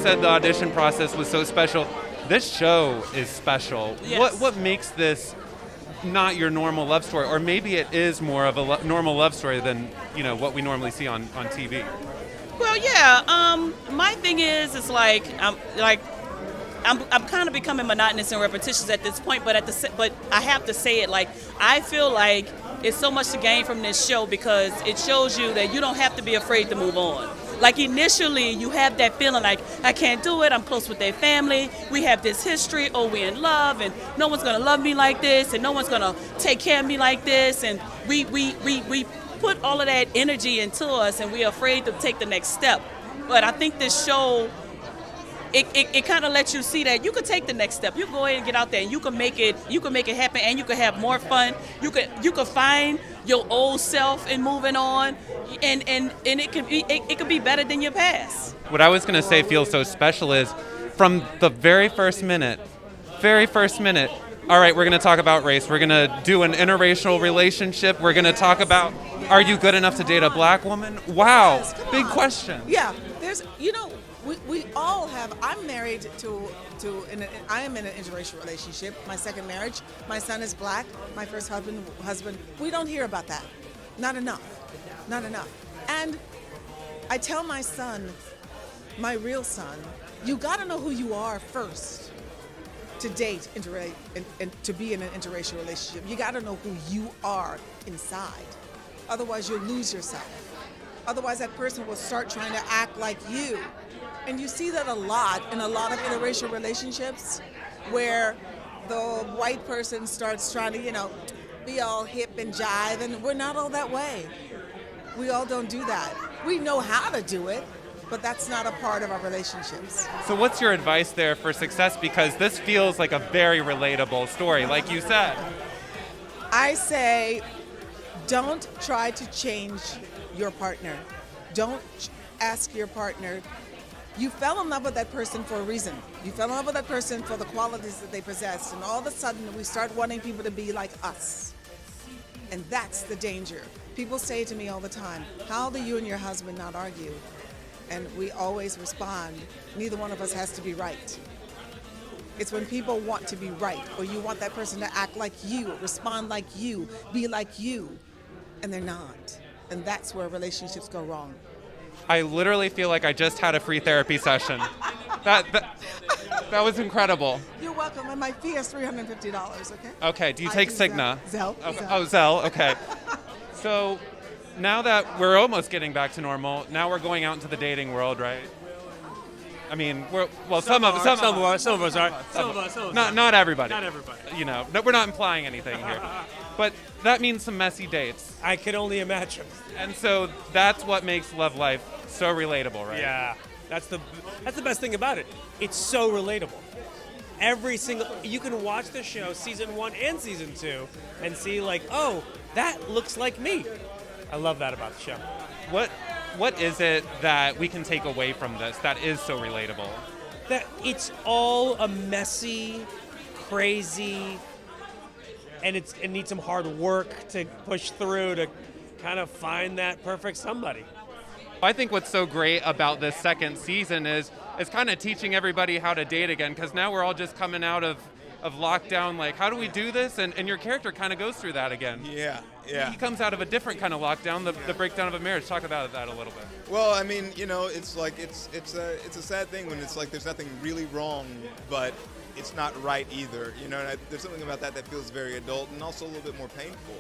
said the audition process was so special. This show is special. Yes. What makes this not your normal love story, or maybe it is more of a normal love story than what we normally see on TV? Well, yeah. My thing is, it's like I'm kind of becoming monotonous and repetitious at this point, but but I have to say it. Like, I feel like it's so much to gain from this show because it shows you that you don't have to be afraid to move on. Like, initially, you have that feeling like, I can't do it, I'm close with their family, we have this history, we're in love, and no one's gonna love me like this, and no one's gonna take care of me like this, and we put all of that energy into us, and we're afraid to take the next step. But I think this show, it kind of lets you see that you could take the next step. You can go ahead and get out there, and you can make it happen, and you can have more fun. You could find your old self in moving on, and it could be better than your past. What I was going to say feels so special is from the very first minute, all right, we're going to talk about race. We're going to do an interracial relationship. We're going to talk about, are you good enough to date a black woman? Wow, Yes, come big on. question. Yeah, we all have. I'm married I am in an interracial relationship. My second marriage. My son is black. My first husband. We don't hear about that. Not enough. And I tell my son, my real son, you got to know who you are first to date and to be in an interracial relationship. You got to know who you are inside. Otherwise, you'll lose yourself. Otherwise, that person will start trying to act like you. And you see that a lot in a lot of interracial relationships where the white person starts trying to, be all hip and jive, and we're not all that way. We all don't do that. We know how to do it, but that's not a part of our relationships. So what's your advice there for success? Because this feels like a very relatable story, like you said. I say, don't try to change your partner. Don't ask your partner. You fell in love with that person for a reason. You fell in love with that person for the qualities that they possess, and all of a sudden we start wanting people to be like us. And that's the danger. People say to me all the time, how do you and your husband not argue? And we always respond, neither one of us has to be right. It's when people want to be right, or you want that person to act like you, respond like you, be like you, and they're not. And that's where relationships go wrong. I literally feel like I just had a free therapy session. That was incredible. You're welcome, and my fee is $350, okay? Okay, do you take Cigna? Zelle. Okay. Oh, Zelle, okay. So now that we're almost getting back to normal, now we're going out into the dating world, right? I mean, some of us are. Not everybody. Not everybody. No, we're not implying anything here. But that means some messy dates. I can only imagine. And so that's what makes love life so relatable, right? Yeah, that's the best thing about it. It's so relatable. You can watch the show, season 1 and season 2, and see like, oh, that looks like me. I love that about the show. What is it that we can take away from this that is so relatable? That it's all a messy, crazy, and it needs some hard work to push through to kind of find that perfect somebody. I think what's so great about this second season is it's kind of teaching everybody how to date again, because now we're all just coming out of lockdown, like, how do we do this? And your character kind of goes through that again. Yeah. He comes out of a different kind of lockdown, the breakdown of a marriage. Talk about that a little bit. Well, I mean, it's like it's a sad thing when it's like there's nothing really wrong, but it's not right either. And there's something about that feels very adult and also a little bit more painful.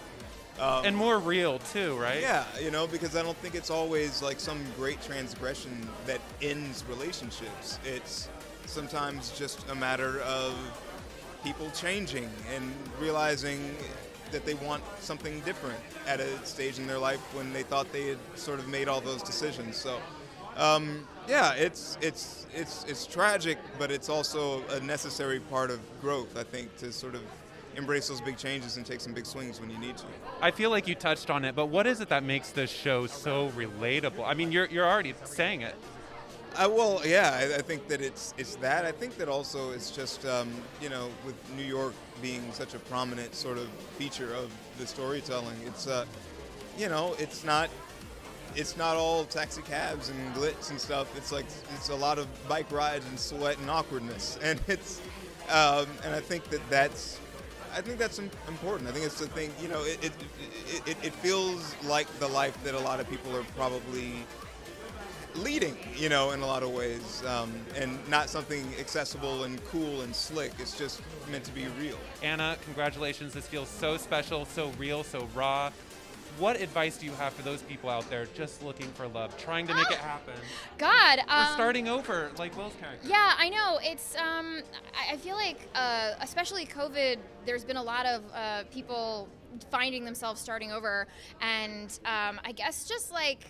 And more real too, right? Yeah, because I don't think it's always like some great transgression that ends relationships. It's sometimes just a matter of people changing and realizing that they want something different at a stage in their life when they thought they had sort of made all those decisions. So, it's tragic, but it's also a necessary part of growth, I think, to sort of embrace those big changes and take some big swings when you need to. I feel like you touched on it, but what is it that makes this show so relatable? I mean, you're already saying it. I think that it's that. I think that also it's just, with New York being such a prominent sort of feature of the storytelling, it's, it's not it's not all taxi cabs and glitz and stuff. It's a lot of bike rides and sweat and awkwardness, and and I think that's important. I think it's the thing. It feels like the life that a lot of people are probably leading, in a lot of ways, and not something accessible and cool and slick. It's just meant to be real. Anna, congratulations. This feels so special, so real, so raw. What advice do you have for those people out there just looking for love, trying to make it happen? God. We're starting over, like Will's character. Yeah, I know. It's, I feel like, especially COVID, there's been a lot of people finding themselves starting over. And I guess just like,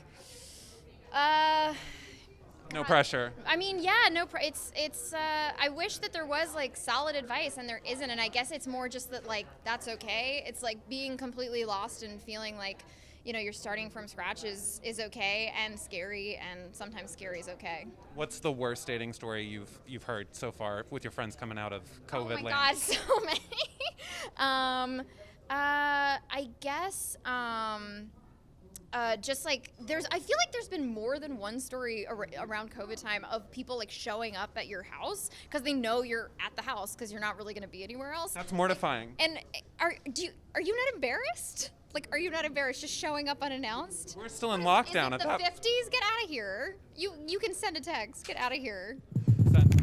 no pressure. I mean, yeah, it's I wish that there was like solid advice, and there isn't, and I guess it's more just that like that's okay. It's like being completely lost and feeling like, you're starting from scratch is okay and scary, and sometimes scary is okay. What's the worst dating story you've heard so far with your friends coming out of COVID Oh my land? God, so many. I guess just like I feel like there's been more than one story around COVID time of people like showing up at your house because they know you're at the house because you're not really going to be anywhere else. That's mortifying. And are you not embarrassed? Like, are you not embarrassed just showing up unannounced? We're still in lockdown Is it at the that 50s? Get out of here. You can send a text. Get out of here. Send-